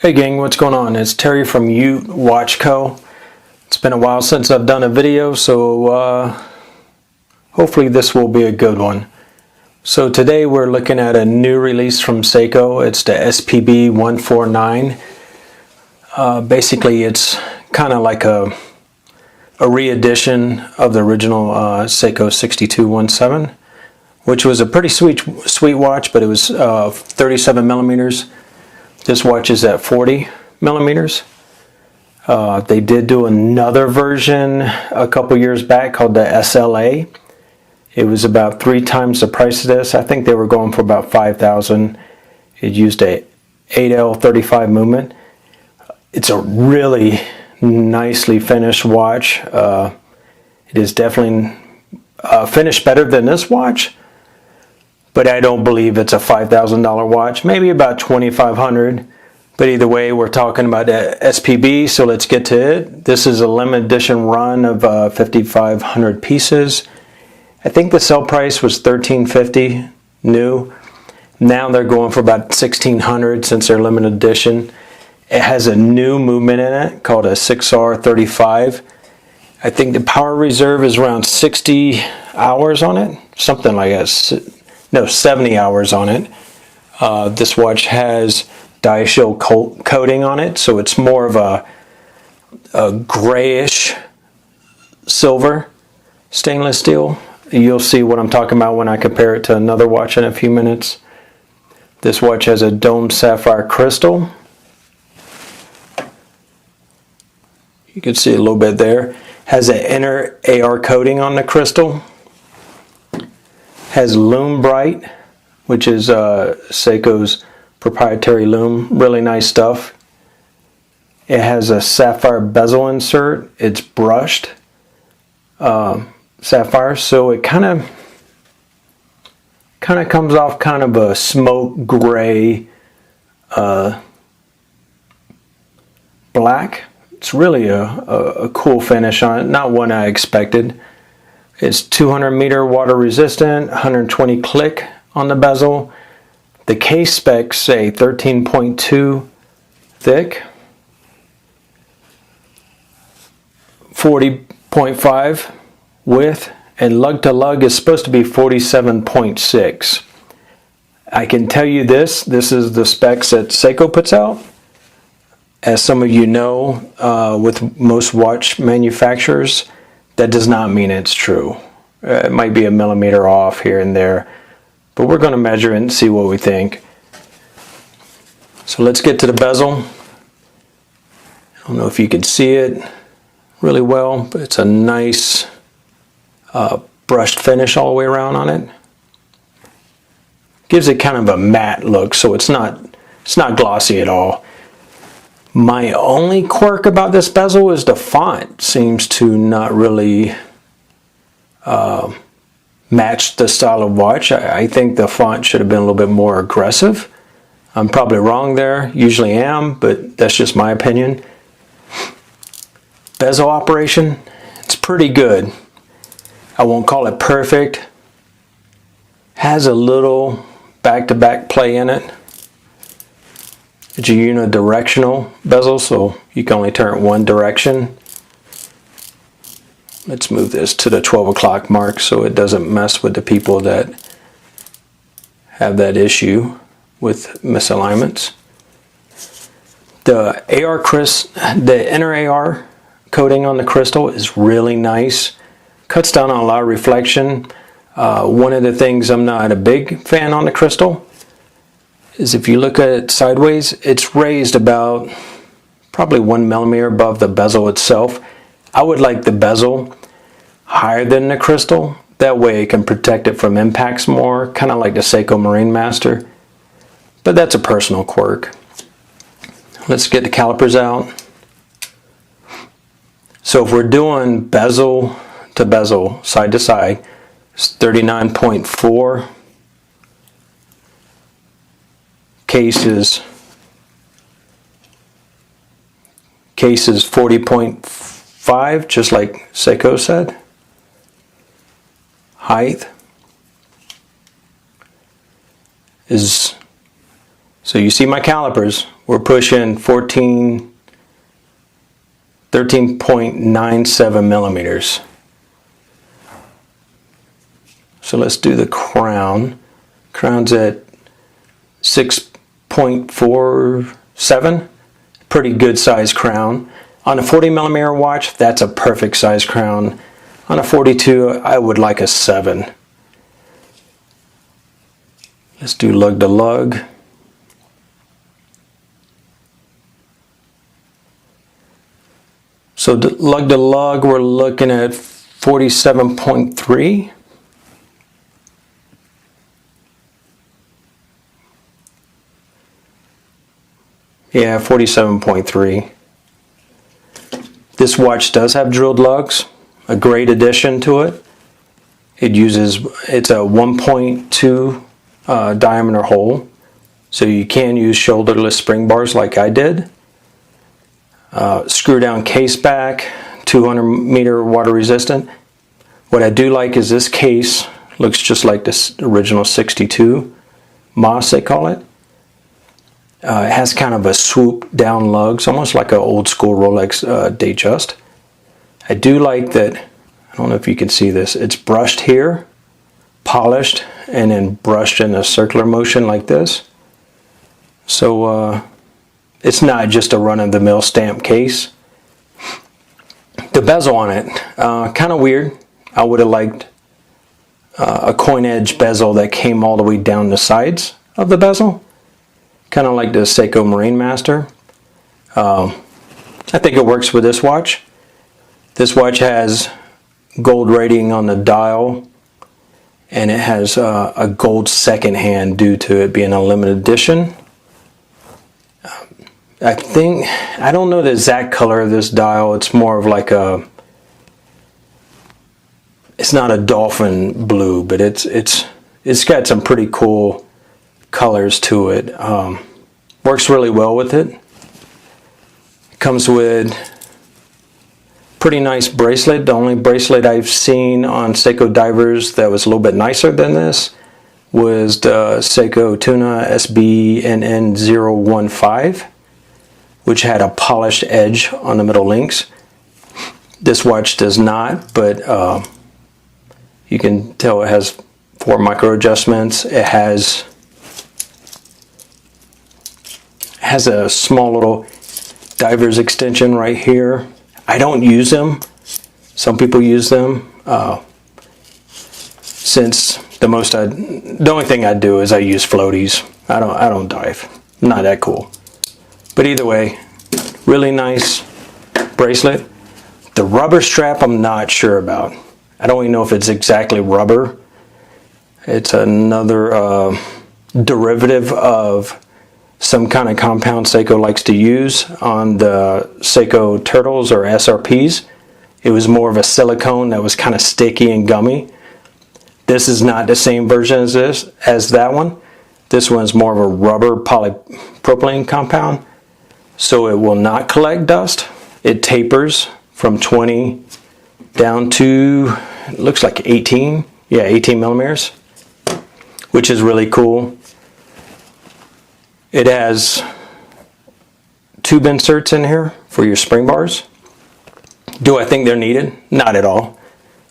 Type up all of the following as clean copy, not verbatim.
Hey gang, what's going on? It's Terry from Ute Watch Co. It's been a while since I've done a video, so hopefully this will be a good one. So today we're looking at a new release from Seiko. It's the SPB149. Basically it's kind of like a re-edition of the original Seiko 6217, which was a pretty sweet watch, but it was 37 millimeters. This watch is at 40 millimeters. They did do another version a couple years back called the SLA. It was about 3 times the price of this. I think they were going for about $5,000. It used a 8L35 movement. It's a really nicely finished watch. It is definitely finished better than this watch, but I don't believe it's a $5,000 watch, maybe about $2,500. But either way, we're talking about the SPB, so let's get to it. This is a limited edition run of 5,500 pieces. I think the sale price was $1,350 new. Now they're going for about $1,600 since they're limited edition. It has a new movement in it called a 6R35. I think the power reserve is around 60 hours on it, something like that. No, 70 hours on it. This watch has diashield coating on it, so it's more of a grayish silver stainless steel. You'll see what I'm talking about when I compare it to another watch in a few minutes. This watch has a domed sapphire crystal. You can see a little bit there. Has an inner AR coating on the crystal. Has Lume Bright, which is Seiko's proprietary lume. Really nice stuff. It has a sapphire bezel insert. It's brushed sapphire, so it kind of comes off kind of a smoke gray black. It's really a cool finish on it, not one I expected. It's 200 meter water resistant, 120 click on the bezel. The case specs say 13.2 thick, 40.5 width, and lug to lug is supposed to be 47.6. I can tell you this is the specs that Seiko puts out. As some of you know, with most watch manufacturers, that does not mean it's true. It might be a millimeter off here and there, but we're going to measure it and see what we think. So let's get to the bezel. I don't know if you can see it really well, but it's a nice brushed finish all the way around on it. Gives it kind of a matte look, so it's not glossy at all. My only quirk about this bezel is the font seems to not really match the style of watch. I think the font should have been a little bit more aggressive. I'm probably wrong there, usually am, but that's just my opinion. Bezel operation, it's pretty good. I won't call it perfect. Has a little back-to-back play in it. It's a unidirectional bezel, so you can only turn it one direction. Let's move this to the 12 o'clock mark so it doesn't mess with the people that have that issue with misalignments. The inner AR coating on the crystal is really nice. Cuts down on a lot of reflection. One of the things I'm not a big fan on the crystal is if you look at it sideways, it's raised about probably 1 millimeter above the bezel itself. I would like the bezel higher than the crystal. That way it can protect it from impacts more, kind of like the Seiko Marine Master. But that's a personal quirk. Let's get the calipers out. So if we're doing bezel to bezel, side to side, it's 39.4. Case is 40.5, just like Seiko said. Height is So you see my calipers, we're pushing 13.97 millimeters. So let's do the crown. Crown's at 6.47, pretty good size crown. On a 40 millimeter watch, that's a perfect size crown. On a 42, I would like a 7. Let's do lug to lug. So lug to lug, we're looking at 47.3. Yeah, 47.3. This watch does have drilled lugs, a great addition to it. It's a 1.2 diameter hole, so you can use shoulderless spring bars like I did. Screw down case back, 200 meter water resistant. What I do like is this case looks just like this original 62 Moss, they call it. It has kind of a swoop down lugs, almost like an old school Rolex Datejust. I do like that, I don't know if you can see this, it's brushed here, polished, and then brushed in a circular motion like this. So it's not just a run-of-the-mill stamp case. The bezel on it, kind of weird. I would have liked a coin edge bezel that came all the way down the sides of the bezel. Kind of like the Seiko Marine Master. I think it works with this watch. This watch has gold rating on the dial, and it has a gold second hand due to it being a limited edition. I don't know the exact color of this dial. It's more of like it's not a dolphin blue, but it's got some pretty cool colors to it. Works really well with it. Comes with pretty nice bracelet. The only bracelet I've seen on Seiko divers that was a little bit nicer than this was the Seiko Tuna SPB149, which had a polished edge on the middle links. This watch does not, but you can tell it has 4 micro adjustments. It has a small little diver's extension right here. I don't use them. Some people use them. Since the only thing I do is I use floaties. I don't dive. I'm not that cool. But either way, really nice bracelet. The rubber strap I'm not sure about. I don't even know if it's exactly rubber. It's another derivative of some kind of compound Seiko likes to use on the Seiko Turtles or SRPs. It was more of a silicone that was kind of sticky and gummy. This is not the same version as that one. This one's more of a rubber polypropylene compound, so it will not collect dust. It tapers from 20 down to, it looks like 18. Yeah, 18 millimeters, which is really cool. It has tube inserts in here for your spring bars. Do I think they're needed? Not at all.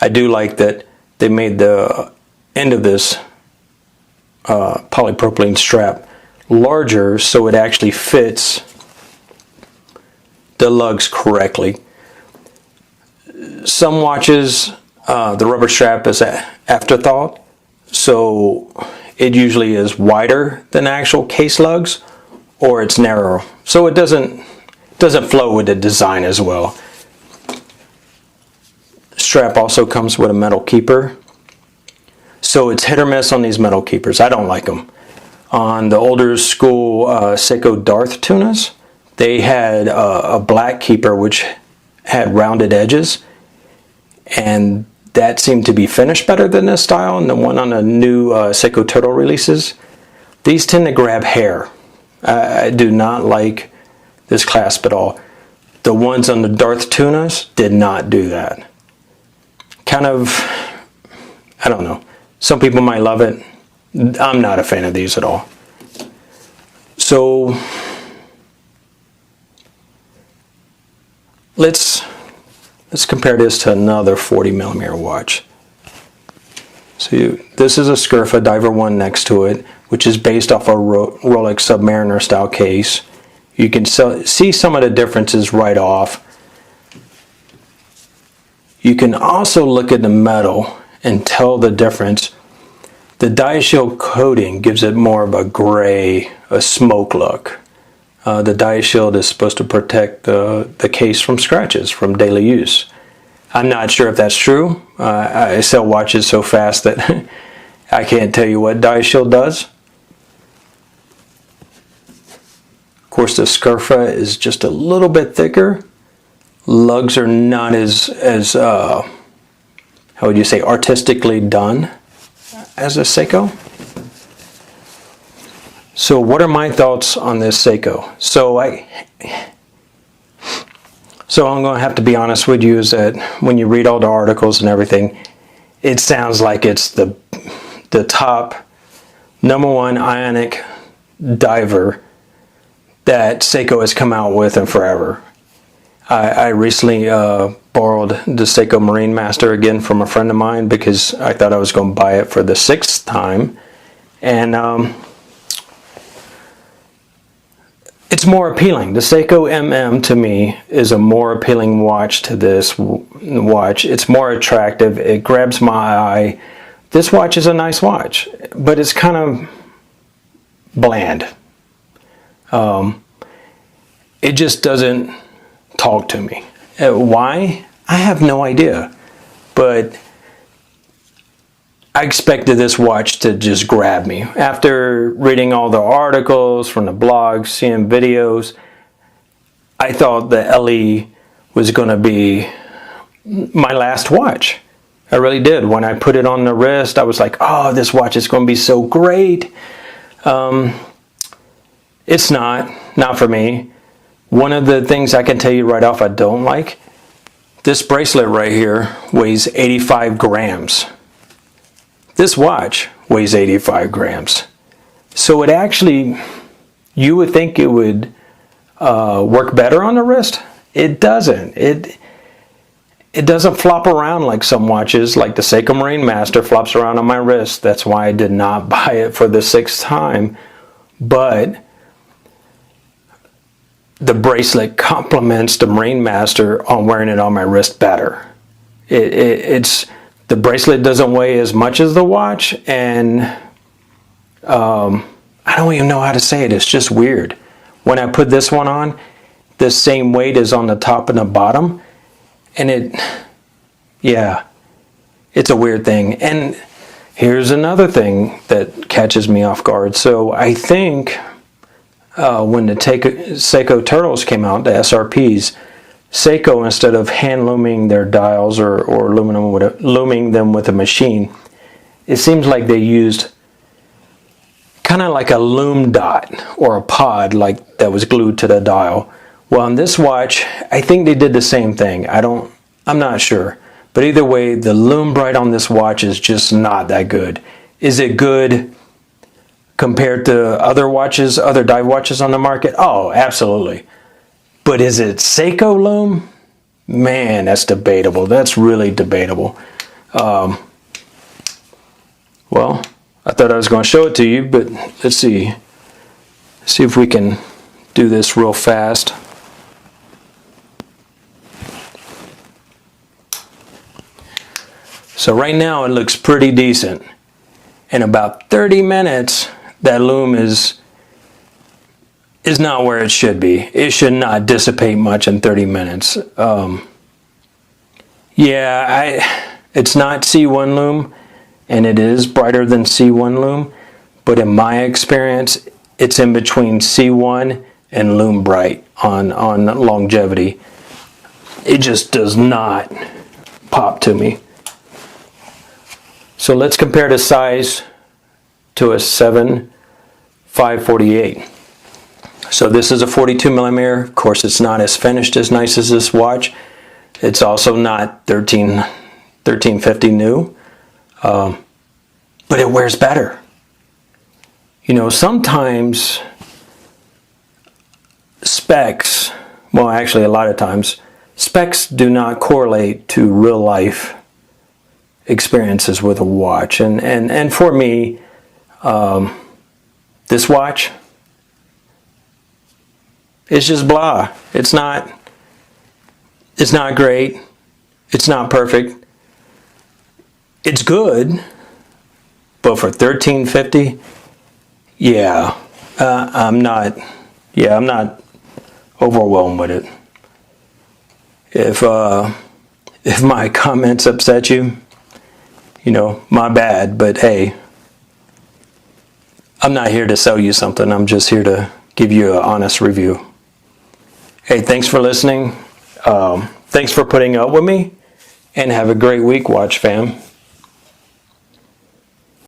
I do like that they made the end of this polypropylene strap larger so it actually fits the lugs correctly. Some watches, the rubber strap is an afterthought, so it usually is wider than actual case lugs, or it's narrower, so it doesn't flow with the design as well. Strap also comes with a metal keeper, so it's hit or miss on these metal keepers. I don't like them. On the older school Seiko Darth tunas, they had a black keeper which had rounded edges, and that seemed to be finished better than this style. And the one on the new Seiko Turtle releases, these tend to grab hair. I do not like this clasp at all. The ones on the Darth tunas did not do that. Kind of, I don't know. Some people might love it. I'm not a fan of these at all. So let's compare this to another 40 millimeter watch. So this is a Scurfa Diver 1 next to it, which is based off a Rolex Submariner style case. You can see some of the differences right off. You can also look at the metal and tell the difference. The Diashield coating gives it more of a gray, a smoke look. The Diashield is supposed to protect the case from scratches from daily use. I'm not sure if that's true. I sell watches so fast that I can't tell you what Diashield does. Of course, the Scurfa is just a little bit thicker. Lugs are not as how would you say, artistically done as a Seiko. So what are my thoughts on this Seiko? So I'm going to have to be honest with you, is that when you read all the articles and everything, it sounds like it's the top #1 ionic diver that Seiko has come out with in forever. I recently borrowed the Seiko Marine Master again from a friend of mine because I thought I was going to buy it for the 6th time. And it's more appealing. The Seiko MM to me is a more appealing watch to this watch. It's more attractive. It grabs my eye. This watch is a nice watch, but it's kind of bland. It just doesn't talk to me. Why? I have no idea. But I expected this watch to just grab me. After reading all the articles from the blogs, seeing videos, I thought the LE was going to be my last watch. I really did. When I put it on the wrist, I was like, oh, this watch is going to be so great. It's not for me. One of the things I can tell you right off I don't like, this bracelet right here weighs 85 grams. This watch weighs 85 grams. So it actually, you would think it would work better on the wrist. It doesn't. It doesn't flop around like some watches, like the Seiko Marine Master flops around on my wrist. That's why I did not buy it for the 6th time. But the bracelet complements the Marine Master on wearing it on my wrist better. The bracelet doesn't weigh as much as the watch, and I don't even know how to say it. It's just weird. When I put this one on, the same weight is on the top and the bottom, and it's a weird thing. And here's another thing that catches me off guard. So I think when the Seiko Turtles came out, the SRPs, Seiko, instead of hand looming their dials or looming them with a machine, it seems like they used kind of like a loom dot or a pod like that was glued to the dial. Well, on this watch, I think they did the same thing. I'm not sure. But either way, the loom bright on this watch is just not that good. Is it good compared to other watches, other dive watches on the market? Oh, absolutely. But is it Seiko loom? Man, that's debatable. That's really debatable. Well, I thought I was going to show it to you, but let's see. See if we can do this real fast. So right now it looks pretty decent. In about 30 minutes, that loom is not where it should be. It should not dissipate much in 30 minutes. It's not C1 loom, and it is brighter than C1 loom, but in my experience, it's in between C1 and loom bright on longevity. It just does not pop to me. So let's compare the size to a 7/5/48. So this is a 42 millimeter. Of course, it's not as finished as nice as this watch. It's also not 1350 new, but it wears better. You know, sometimes specs, well, actually a lot of times, specs do not correlate to real life experiences with a watch. And for me, this watch, it's just blah. It's not great. It's not perfect. It's good, but for $13.50, yeah, I'm not overwhelmed with it. If my comments upset you, you know, my bad, but hey, I'm not here to sell you something. I'm just here to give you an honest review. Hey, thanks for listening. Thanks for putting up with me, and have a great week, watch fam.